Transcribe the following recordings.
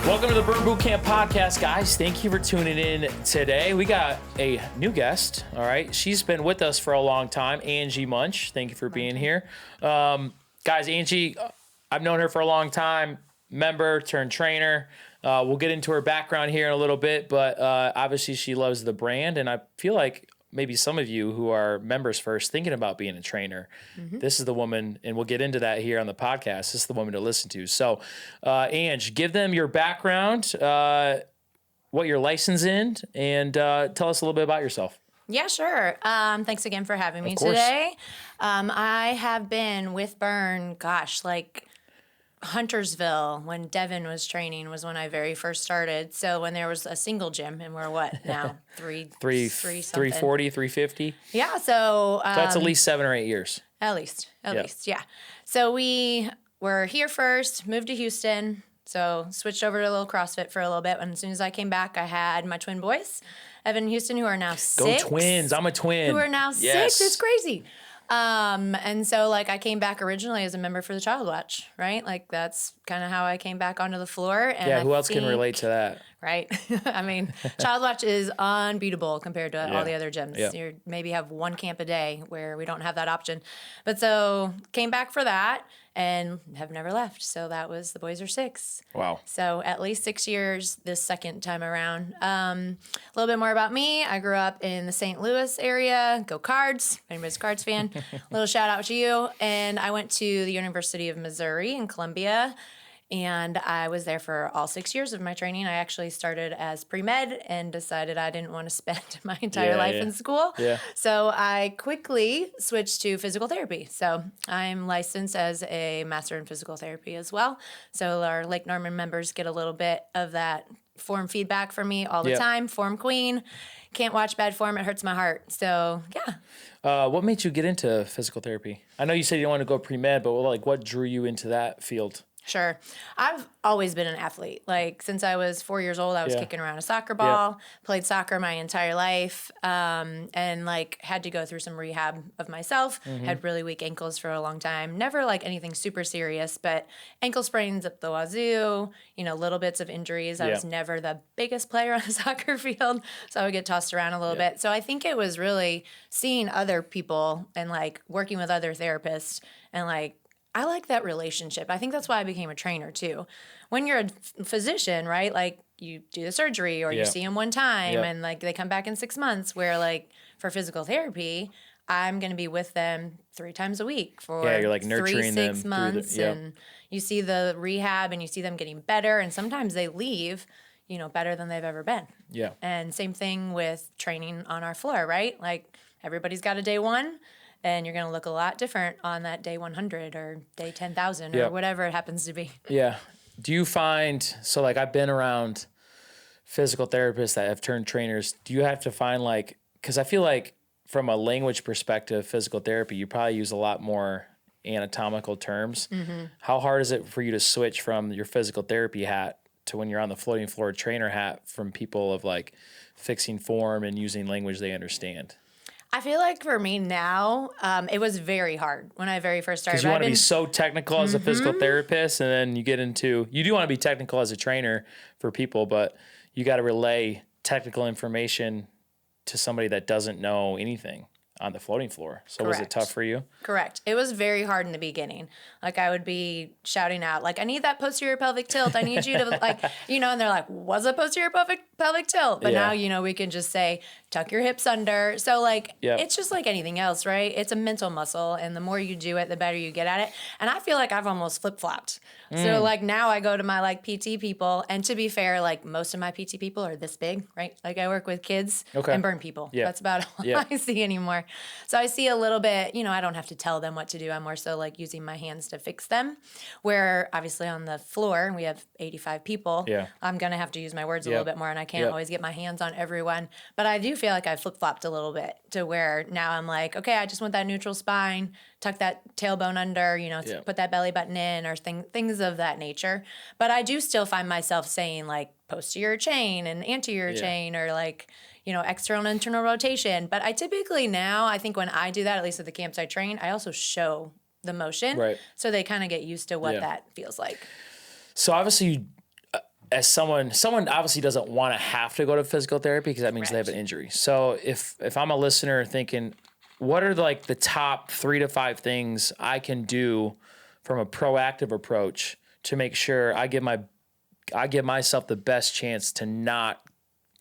Welcome to the Burn Boot Camp podcast, guys. Thank you for tuning in today. We got a new guest, all right? She's been with us for a long time, Angie Munch. Thank you for being here. Guys, Angie, I've known her for a long time, member turned trainer. We'll get into her background here in a little bit, but obviously she loves the brand, and I feel like maybe some of you who are members first thinking about being a trainer, this is the woman, and we'll get into that here on the podcast. This is the woman to listen to. So, Ange, give them your background, what you're licensed in, and tell us a little bit about yourself. Yeah, sure. Thanks again for having me today. I have been with Burn, like Huntersville, when Devin was training, was when I very first started. So when there was a single gym, and we're what now? 340, 350? Yeah. So that's at least 7 or 8 years. At least, yeah. So we were here first, moved to Houston. So switched over to a little CrossFit for a little bit. And as soon as I came back, I had my twin boys, Evan and Houston, who are now 6. Go Twins. I'm a twin. Who are now 6. It's crazy. And so I came back originally as a member for the Child Watch, right? That's kind of how I came back onto the floor. And who else can relate to that? Right. I mean, Child Watch is unbeatable compared to all the other gyms. Yeah. You maybe have one camp a day where we don't have that option. But so came back for that and have never left. So that was, the boys are 6. Wow. So at least 6 years this second time around. A little bit more about me. I grew up in the St. Louis area. Go Cards. If anybody's a Cards fan. Little shout out to you. And I went to the University of Missouri in Columbia. And I was there for all 6 years of my training. I actually started as pre-med and decided I didn't want to spend my entire life in school. Yeah. So I quickly switched to physical therapy. So I'm licensed as a master in physical therapy as well. So our Lake Norman members get a little bit of that form feedback from me all the time. Form queen. Can't watch bad form. It hurts my heart. So, yeah. What made you get into physical therapy? I know you said you didn't want to go pre-med, but what drew you into that field? Sure. I've always been an athlete. Since I was 4 years old, I was kicking around a soccer ball, played soccer my entire life, and had to go through some rehab of myself, had really weak ankles for a long time. Never anything super serious, but ankle sprains up the wazoo, little bits of injuries. I was never the biggest player on the soccer field, so I would get tossed around a little bit. So I think it was really seeing other people and working with other therapists and I like that relationship. I think that's why I became a trainer too. When you're a physician, right? You do the surgery or you see them one time and they come back in 6 months, where for physical therapy, I'm going to be with them 3 times a week for you're nurturing 3-6 months. And you see the rehab and you see them getting better. And sometimes they leave, better than they've ever been. Yeah. And same thing with training on our floor, right? Everybody's got a day 1. And you're going to look a lot different on that day 100 or day 10,000 or whatever it happens to be. Yeah. Do you find, so I've been around physical therapists that have turned trainers. Do you have to find because I feel from a language perspective, physical therapy, you probably use a lot more anatomical terms. How hard is it for you to switch from your physical therapy hat to when you're on the floating floor trainer hat from people of fixing form and using language they understand? I feel for me now, it was very hard when I very first started. Because you want to be so technical as a physical therapist, and then you get into, you do want to be technical as a trainer for people, but you got to relay technical information to somebody that doesn't know anything on the floating floor. So was it tough for you? Correct. It was very hard in the beginning. I would be shouting out, I need that posterior pelvic tilt. I need you to and they're what's a posterior pelvic tilt? But now, we can just say, tuck your hips under. So it's just like anything else, right? It's a mental muscle. And the more you do it, the better you get at it. And I feel I've almost flip-flopped. So now I go to my PT people, and to be fair, most of my PT people are this big, right? I work with kids and burn people. Yeah. That's about all I see anymore. So I see a little bit, I don't have to tell them what to do. I'm more so using my hands to fix them. Where obviously on the floor, we have 85 people. Yeah. I'm going to have to use my words a little bit more, and I can't always get my hands on everyone. But I do feel I flip-flopped a little bit to where now I'm okay, I just want that neutral spine, tuck that tailbone under, put that belly button in, or things of that nature. But I do still find myself saying posterior chain and anterior chain, or external and internal rotation. But I typically now, I think when I do that, at least at the camps I train, I also show the motion. Right. So they kind of get used to what that feels like. So obviously as someone obviously doesn't want to have to go to physical therapy because that means they have an injury. So if I'm a listener thinking, what are like the top 3 to 5 things I can do from a proactive approach to make sure I give myself the best chance to not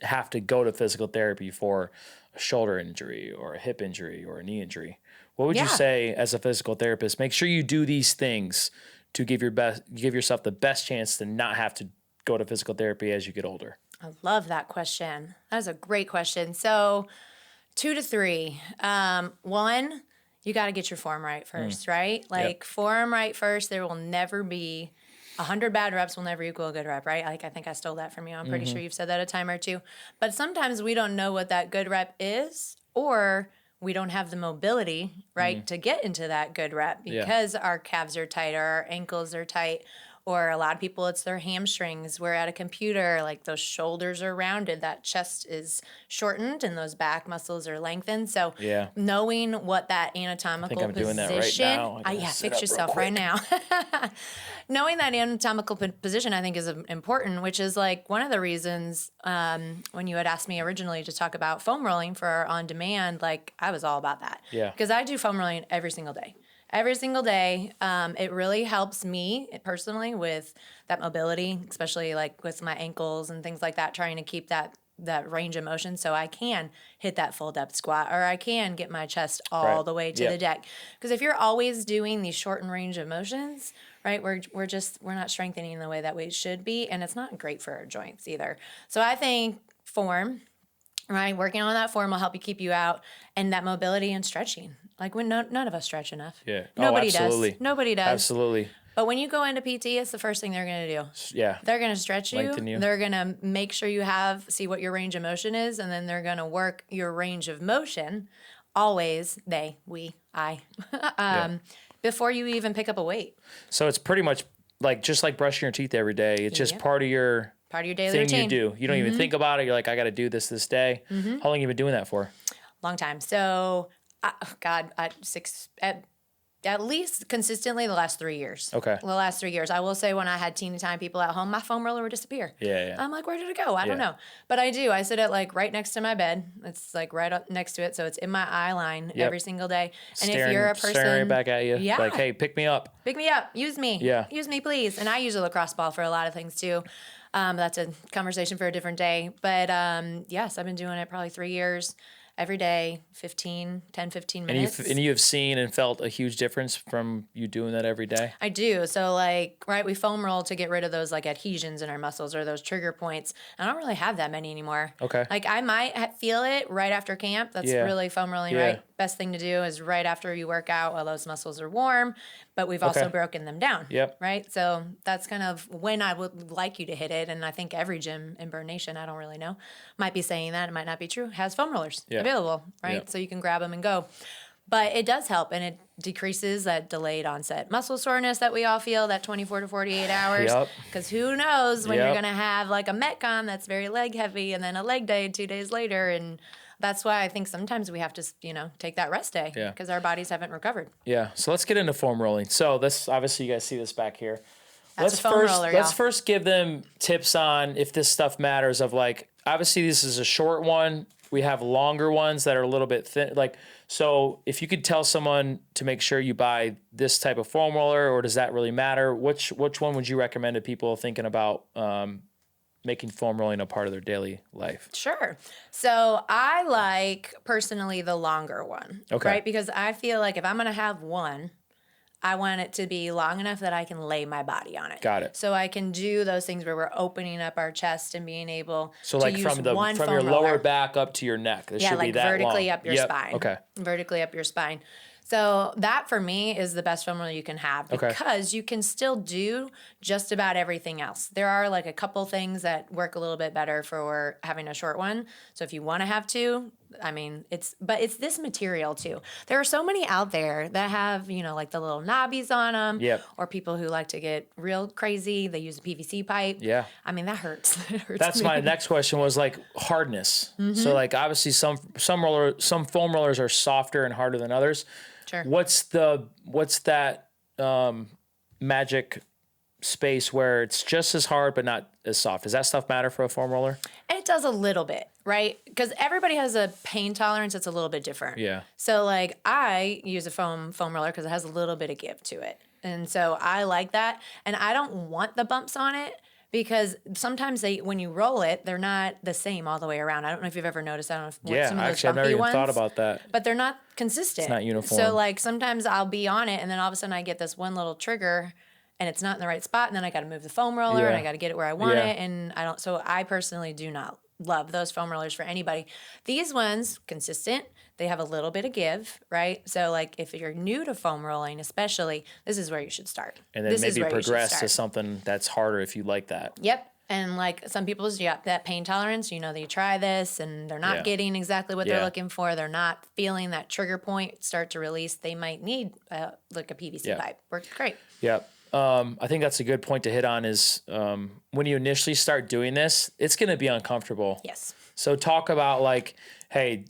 have to go to physical therapy for a shoulder injury or a hip injury or a knee injury? What would you say as a physical therapist? Make sure you do these things to give yourself the best chance to not have to go to physical therapy as you get older. I love that question. That's a great question. So 2 to 3. One, you got to get your form right first, right? Like form right first. There will never be 100 bad reps will never equal a good rep, right? Like I think I stole that from you. I'm pretty sure you've said that a time or two. But sometimes we don't know what that good rep is, or we don't have the mobility, right, to get into that good rep because our calves are tight or our ankles are tight. Or a lot of people, it's their hamstrings. We're at a computer, like those shoulders are rounded, that chest is shortened, and those back muscles are lengthened. So knowing what that anatomical position, doing that right now. Fix yourself right now. Knowing that anatomical position, I think, is important, which is like one of the reasons when you had asked me originally to talk about foam rolling for our on-demand, like I was all about that. Yeah. Because I do foam rolling every single day. Every single day. It really helps me personally with that mobility, especially like with my ankles and things like that, trying to keep that range of motion so I can hit that full depth squat or I can get my chest all the way to the deck. Because if you're always doing these shortened range of motions, right, we're not strengthening the way that we should be, and it's not great for our joints either. So I think form, right, working on that form will help you keep you out, and that mobility and stretching. Like none of us stretch enough. Yeah. Nobody absolutely. does. Nobody does. Absolutely. But when you go into PT, it's the first thing they're going to do. Yeah. They're going to stretch you. Lengthen you. They're going to make sure you see what your range of motion is, and then they're going to work your range of motion. Always, I, before you even pick up a weight. So it's pretty much like just like brushing your teeth every day. It's just part of your daily thing routine. You do. You don't even think about it. You're like, I got to do this day. How long have you been doing that for? Long time. So, at least consistently the last 3 years. Okay. The last 3 years. I will say when I had teeny tiny people at home, my foam roller would disappear. Yeah. I'm like, where did it go? I don't know. But I do. I sit it like right next to my bed. It's like right up next to it. So it's in my eye line every single day. And if you're a person. Staring back at you. Like, hey, pick me up. Pick me up. Use me. Yeah. Use me, please. And I use a lacrosse ball for a lot of things too. That's a conversation for a different day. But yes, I've been doing it probably 3 years. Every day, 10, 15 minutes. And you have seen and felt a huge difference from you doing that every day? I do. So like, right, we foam roll to get rid of those like adhesions in our muscles or those trigger points. I don't really have that many anymore. Okay. Like I might feel it right after camp. That's really foam rolling, right? Best thing to do is right after you work out while those muscles are warm, but we've also broken them down. Yep. Right? So that's kind of when I would like you to hit it. And I think every gym in Burn Nation, I don't really know, might be saying that. It might not be true. Has foam rollers available, right? Yep. So you can grab them and go. But it does help, and it decreases that delayed onset muscle soreness that we all feel, that 24 to 48 hours. Because who knows when you're going to have like a Metcon that's very leg heavy and then a leg day 2 days later. And that's why I think sometimes we have to, take that rest day because our bodies haven't recovered. Yeah. So let's get into foam rolling. So this, obviously you guys see this back here. Let's first give them tips on if this stuff matters of like, obviously this is a short one. We have longer ones that are a little bit thin. So if you could tell someone to make sure you buy this type of foam roller, or does that really matter? Which one would you recommend to people thinking about making foam rolling a part of their daily life? Sure. So I like personally the longer one, right? Because I feel like if I'm going to have one, I want it to be long enough that I can lay my body on it. Got it. So I can do those things where we're opening up our chest and being able to like use from foam your roller. lower back up to your neck. This should like be that vertically long. up your spine. Okay. Vertically up your spine. So that for me is the best foam roller you can have because you can still do just about everything else. There are like a couple things that work a little bit better for having a short one. So if you want to have two, it's this material too. There are so many out there that have, like the little knobbies on them. Yep. Or people who like to get real crazy. They use a PVC pipe. Yeah. That hurts. It hurts. That's my next question was like hardness. So like obviously some foam rollers are softer and harder than others. Sure. What's that magic space where it's just as hard but not as soft. Does that stuff matter for a foam roller? It does a little bit, right? Because everybody has a pain tolerance that's a little bit different. Yeah. So like I use a foam roller because it has a little bit of give to it. And so I like that. And I don't want the bumps on it because sometimes when you roll it, they're not the same all the way around. I don't know if you've ever noticed. I don't know if Yeah, some of those actually, I've never bumpy even ones, thought about that. but they're not consistent. It's not uniform. So like sometimes I'll be on it and then all of a sudden I get this one little trigger and it's not in the right spot. And then I got to move the foam roller and I got to get it where I want it. And so I personally do not love those foam rollers for anybody. These ones, consistent, they have a little bit of give, right? So like if you're new to foam rolling, especially, this is where you should start. And then maybe progress to something that's harder if you like that. Yep. And like some people's, that pain tolerance, they try this and they're not getting exactly what they're looking for. They're not feeling that trigger point start to release. They might need like a PVC pipe. Works great. Yep. I think that's a good point to hit on is when you initially start doing this, it's going to be uncomfortable. Yes. So talk about like, hey,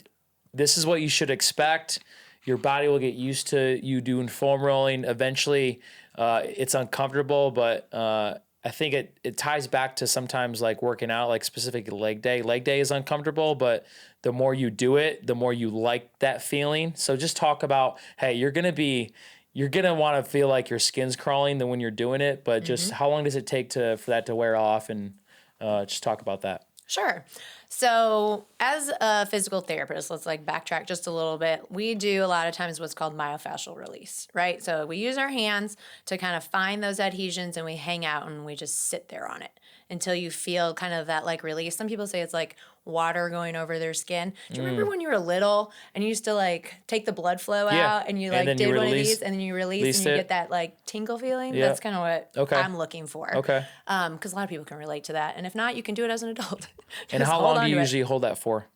this is what you should expect. Your body will get used to you doing foam rolling. Eventually, it's uncomfortable, but I think it ties back to sometimes like working out, like specifically leg day. Leg day is uncomfortable, but the more you do it, the more you like that feeling. So just talk about, hey, you're going to want to feel like your skin's crawling when you're doing it, but just how long does it take for that to wear off, and just talk about that. Sure. So as a physical therapist, let's like backtrack just a little bit. We do a lot of times what's called myofascial release, right? So we use our hands to kind of find those adhesions and we hang out and we just sit there on it until you feel kind of that like release. Some people say it's like water going over their skin. Do you remember when you were little and you used to like take the blood flow out and you like did one of these and then you release and you get that like tingle feeling? Yeah. That's kind of what I'm looking for. Okay. Because a lot of people can relate to that. And if not, you can do it as an adult. And how long do you usually hold that for?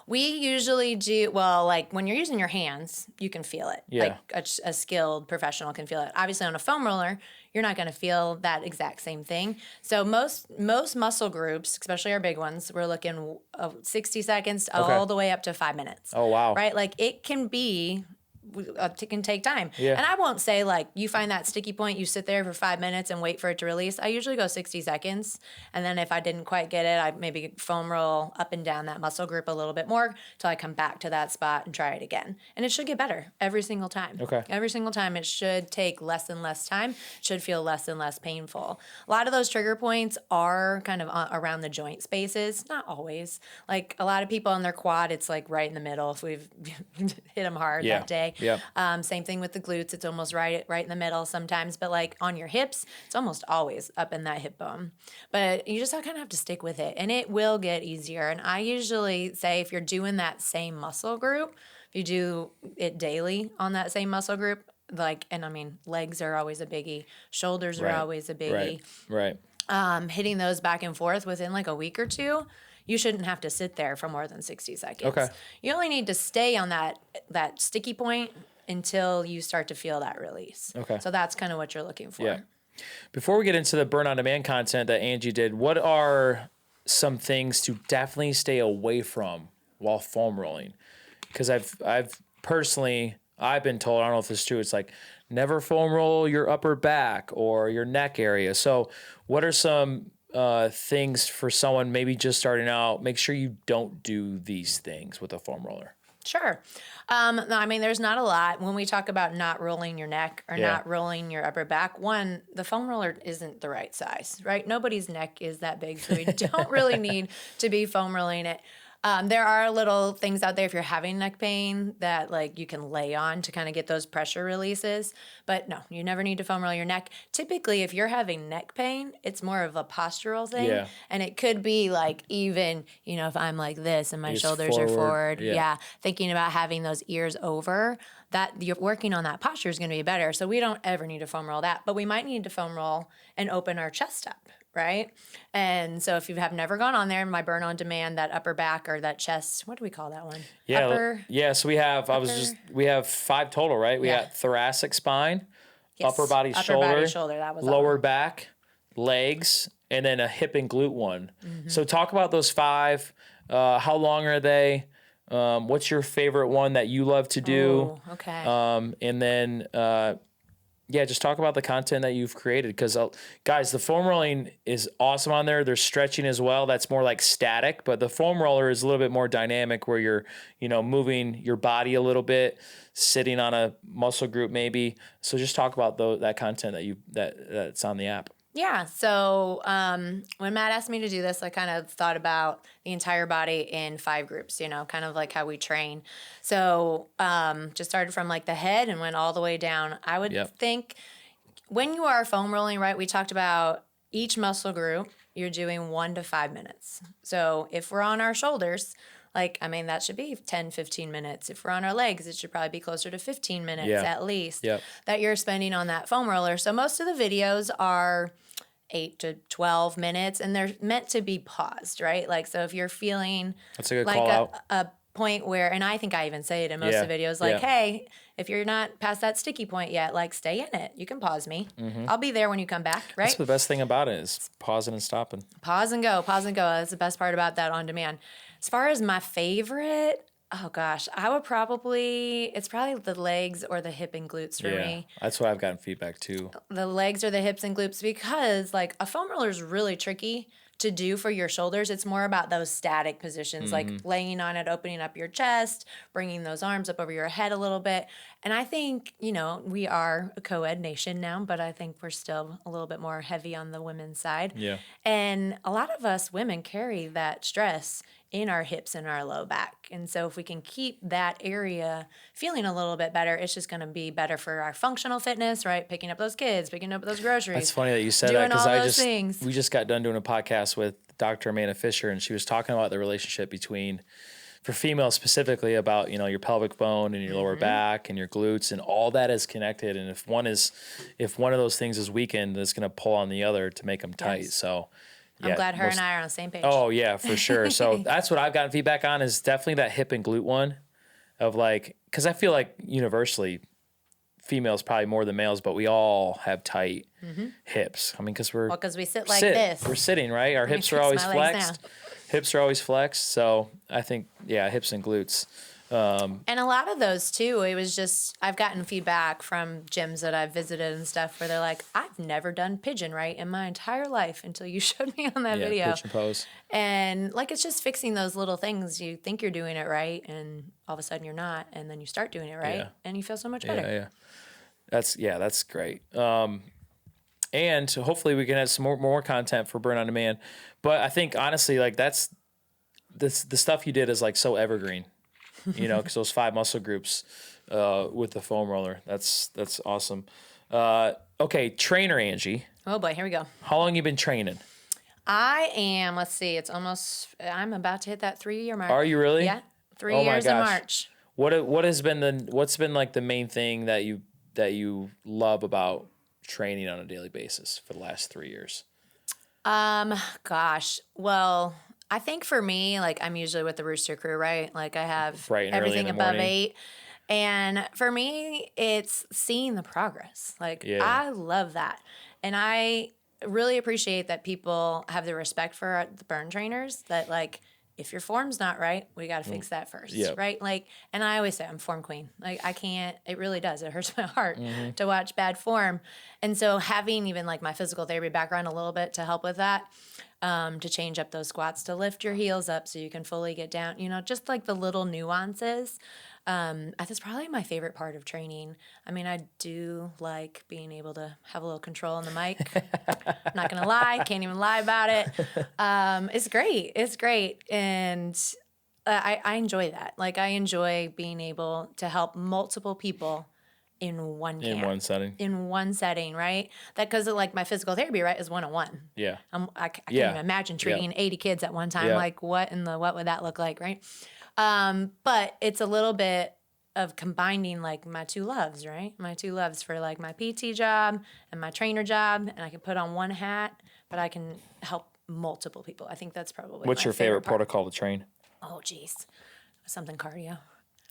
We usually do, well, like when you're using your hands, you can feel it. Yeah. Like a skilled professional can feel it. Obviously on a foam roller, you're not going to feel that exact same thing. So most muscle groups, especially our big ones, we're looking 60 seconds all the way up to 5 minutes. Oh, wow. Right? Like it can take time. Yeah. And I won't say like you find that sticky point, you sit there for 5 minutes and wait for it to release. I usually go 60 seconds. And then if I didn't quite get it, I maybe foam roll up and down that muscle group a little bit more till I come back to that spot and try it again. And it should get better every single time. Okay. Every single time it should take less and less time, should feel less and less painful. A lot of those trigger points are kind of around the joint spaces. Not always. Like a lot of people on their quad, it's like right in the middle if we've hit them hard that day. Yeah. Same thing with the glutes. It's almost right in the middle sometimes, but like on your hips, it's almost always up in that hip bone. But you just kind of have to stick with it and it will get easier. And I usually say if you're doing that same muscle group, if you do it daily on that same muscle group, legs are always a biggie. Shoulders are always a biggie. Right. Hitting those back and forth within like a week or two, you shouldn't have to sit there for more than 60 seconds. Okay. You only need to stay on that sticky point until you start to feel that release. Okay. So that's kind of what you're looking for. Yeah. Before we get into the burn on demand content that Angie did, what are some things to definitely stay away from while foam rolling? Because I've personally been told, I don't know if this is true, it's like never foam roll your upper back or your neck area. So what are some things for someone maybe just starting out? Make sure you don't do these things with a foam roller. Sure. No, there's not a lot. When we talk about not rolling your neck or not rolling your upper back, one, the foam roller isn't the right size, right? Nobody's neck is that big, so we don't really need to be foam rolling it. There are little things out there if you're having neck pain that like you can lay on to kind of get those pressure releases. But no, you never need to foam roll your neck. Typically, if you're having neck pain, it's more of a postural thing. Yeah. And it could be like even, if I'm like this and my shoulders are forward. Yeah. Thinking about having those ears over, that you're working on that posture is going to be better. So we don't ever need to foam roll that, but we might need to foam roll and open our chest up. Right? And so if you have never gone on there, my burn on demand, that upper back or that chest, what do we call that one? Yeah. So we have, we have 5 total, right? We got thoracic spine, upper body, shoulder, that was lower back, legs, and then a hip and glute one. Mm-hmm. So talk about those 5. How long are they? What's your favorite one that you love to do? Oh, okay. And then, yeah, just talk about the content that you've created. Because, guys, the foam rolling is awesome on there. There's stretching as well. That's more like static. But the foam roller is a little bit more dynamic where you're, moving your body a little bit, sitting on a muscle group maybe. So just talk about that content that's on the app. Yeah. So when Matt asked me to do this, I kind of thought about the entire body in 5 groups, kind of like how we train. So just started from like the head and went all the way down. I would think when you are foam rolling, right, we talked about each muscle group, you're doing 1 to 5 minutes. So if we're on our shoulders, that should be 10, 15 minutes. If we're on our legs, it should probably be closer to 15 minutes at least that you're spending on that foam roller. So most of the videos are 8 to 12 minutes, and they're meant to be paused, right? So if you're feeling that's a good call out. A point where, and I think I even say it in most of the videos, hey, if you're not past that sticky point yet, stay in it. You can pause me. Mm-hmm. I'll be there when you come back, right? That's the best thing about it is pausing and stopping. Pause and go. That's the best part about that on demand. As far as my favorite, oh gosh, it's probably the legs or the hip and glutes for me. That's what I've gotten feedback too. The legs or the hips and glutes, because a foam roller is really tricky to do for your shoulders. It's more about those static positions, like laying on it, opening up your chest, bringing those arms up over your head a little bit. And I think, we are a co-ed nation now, but I think we're still a little bit more heavy on the women's side. Yeah. And a lot of us women carry that stress in our hips and our low back. And so if we can keep that area feeling a little bit better, it's just going to be better for our functional fitness, right? Picking up those kids, picking up those groceries. That's funny that you said that, because we just got done doing a podcast with Dr. Amanda Fisher, and she was talking about the relationship between, for females specifically, about, your pelvic bone and your lower back and your glutes, and all that is connected. And if one of those things is weakened, it's going to pull on the other to make them tight. Yes. So I'm glad her and I are on the same page. Oh yeah, for sure. So that's what I've gotten feedback on, is definitely that hip and glute one, of because I feel like universally females probably more than males, but we all have tight hips. I mean, because we sit this. We're sitting, right? Our hips are always flexed. Hips are always flexed. So I think, hips and glutes. And a lot of those too, it was just, I've gotten feedback from gyms that I've visited and stuff where they're like, I've never done pigeon right in my entire life until you showed me on that video. Pigeon pose. And it's just fixing those little things. You think you're doing it right, and all of a sudden you're not, and then you start doing it right, and you feel so much better. That's great. And hopefully we can have some more content for Burn on Demand. But I think honestly, that's the stuff you did is so evergreen. Because those 5 muscle groups with the foam roller, that's awesome. Okay, trainer Angie. Oh boy, here we go. How long you been training? I am. Let's see. I'm about to hit that 3-year mark. Are you really? Yeah, 3 years in March. What's been the main thing that you love about training on a daily basis for the last 3 years? Gosh. Well, I think for me, I'm usually with the Rooster crew, right? I have everything above 8. And for me, it's seeing the progress. I love that. And I really appreciate that people have the respect for the burn trainers, that if your form's not right, we got to fix that first, right? And I always say I'm form queen. I can't, it really does. It hurts my heart to watch bad form. And so having even my physical therapy background a little bit to help with that, to change up those squats, to lift your heels up so you can fully get down, just the little nuances. That's probably my favorite part of training. I mean, I do like being able to have a little control on the mic. I'm not going to lie. Can't even lie about it. It's great. It's great. And I enjoy that. I enjoy being able to help multiple people in one setting, right? That, because my physical therapy, right, is 1-on-1. Yeah. I can't even imagine treating 80 kids at one time. Yeah. What would that look like, right? But it's a little bit of combining my 2 loves, right? My 2 loves for my PT job and my trainer job, and I can put on one hat, but I can help multiple people. I think that's probably What's your favorite protocol to train? Oh, geez. Something cardio.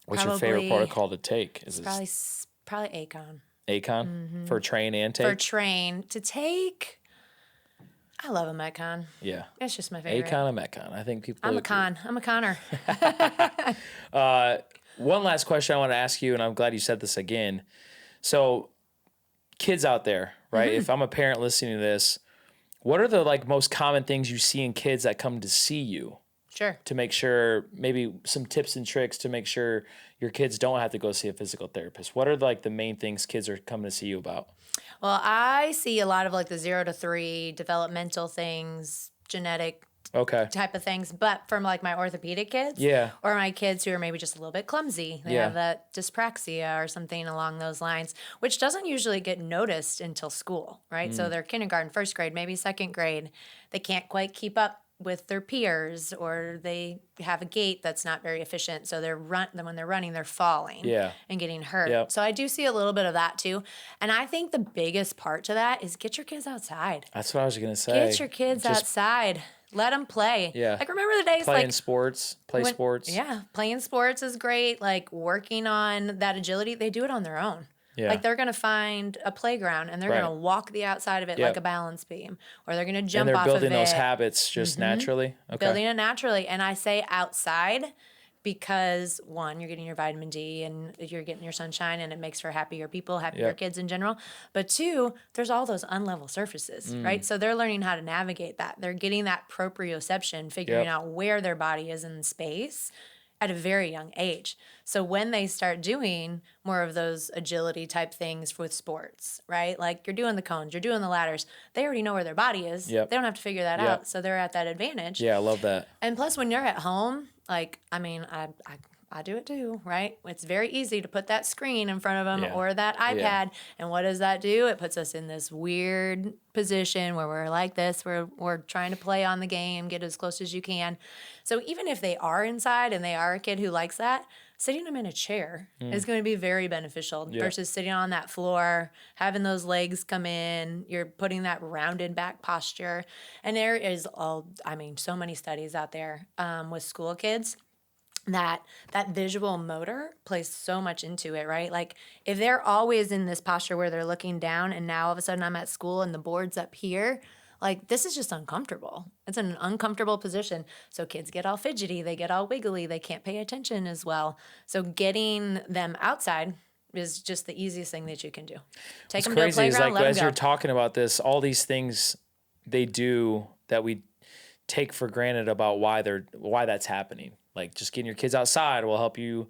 What's your favorite protocol to take? Is it probably ACON. ACON? For train and take? For train. To take, I love a Metcon. Yeah. It's just my favorite. ACON and Metcon. I think people... I'm a conner. One last question I want to ask you, and I'm glad you said this again. So kids out there, right? If I'm a parent listening to this, what are the like most common things you see in kids that come to see you? Sure. To make sure, maybe some tips and tricks to make sure your kids don't have to go see a physical therapist. What are like the main things kids are coming to see you about? Well, I see a lot of like the 0 to 3 developmental things, genetic type of things, but from like my orthopedic kids, or my kids who are maybe just a little bit clumsy, they have that dyspraxia or something along those lines, which doesn't usually get noticed until school, right? So they're kindergarten, first grade, maybe second grade, they can't quite keep up with their peers, or they have a gait that's not very efficient. So when they're running, they're falling and getting hurt. Yep. So I do see a little bit of that too. And I think the biggest part to that is get your kids outside. That's what I was going to say. Get your kids outside. Let them play. Yeah. Like, remember the days playing sports, sports. Yeah. Playing sports is great. Like, working on that agility, they do it on their own. Yeah. Like, they're going to find a playground and they're going to walk the outside of it like a balance beam, or they're going to jump off of it. And they're building those habits just naturally. Okay. Building it naturally. And I say outside because, one, you're getting your vitamin D and you're getting your sunshine, and it makes for happier people, happier kids in general. But two, there's all those unlevel surfaces, right? So they're learning how to navigate that. They're getting that proprioception, figuring out where their body is in space at a very young age. So when they start doing more of those agility type things with sports, right? Like, you're doing the cones, you're doing the ladders, they already know where their body is. They don't have to figure that out. So they're at that advantage. Yeah, I love that. And plus, when you're at home, like, I mean, I do it too, right? It's very easy to put that screen in front of them or that iPad. And what does that do? It puts us in this weird position where we're like this, we're trying to play on the game, get as close as you can. So even if they are inside and they are a kid who likes that, sitting them in a chair is going to be very beneficial versus sitting on that floor, having those legs come in. You're putting that rounded back posture. And there is so many studies out there with school kids that visual motor plays so much into it, right? Like, if they're always in this posture where they're looking down, and now all of a sudden I'm at school and the board's up here, like, this is just uncomfortable. It's an uncomfortable position. So kids get all fidgety, they get all wiggly, they can't pay attention as well. So getting them outside is just the easiest thing that you can do. Take them to a playground, let them as go. You're talking about this, all these things they do that we take for granted about why that's happening. Like, just getting your kids outside will help you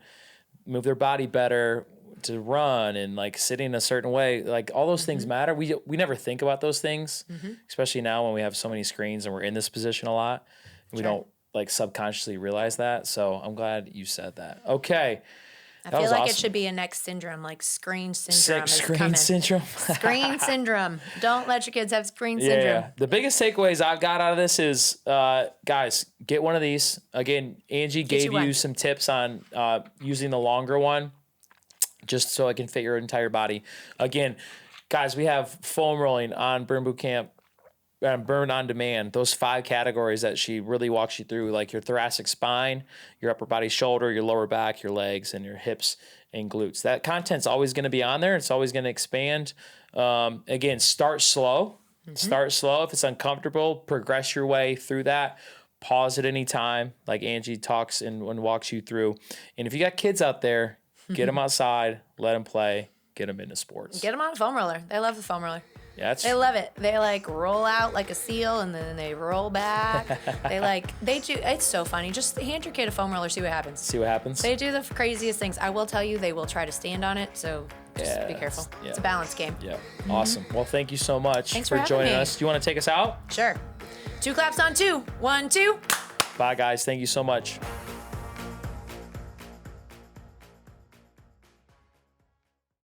move their body better to run, and like sitting a certain way. Like, all those things matter. We never think about those things, especially now when we have so many screens and we're in this position a lot. We don't like subconsciously realize that. So I'm glad you said that. Okay. I feel like it should be a next syndrome, like screen syndrome. Screen syndrome. Screen syndrome. Don't let your kids have screen syndrome. Yeah. The biggest takeaways I've got out of this is, guys, get one of these. Again, Angie gave you some tips on using the longer one, just so it can fit your entire body. Again, guys, we have foam rolling on Burn Boot Camp and Burn on Demand. Those 5 categories that she really walks you through, like your thoracic spine, your upper body shoulder, your lower back, your legs, and your hips and glutes. That content's always going to be on there. It's always going to expand. Again, start slow. Start slow. If it's uncomfortable, progress your way through that. Pause at any time, like Angie talks and walks you through. And if you got kids out there, get them outside, let them play, get them into sports. Get them on a foam roller. They love the foam roller. Yeah, they love it. They like roll out like a seal and then they roll back. they do. It's so funny. Just hand your kid a foam roller, see what happens. See what happens. They do the craziest things. I will tell you, they will try to stand on it. So just be careful. Yeah. It's a balance game. Yeah. Awesome. Well, thank you so much for joining us. Do you want to take us out? Sure. 2 claps on 2. 1, 2. Bye, guys. Thank you so much.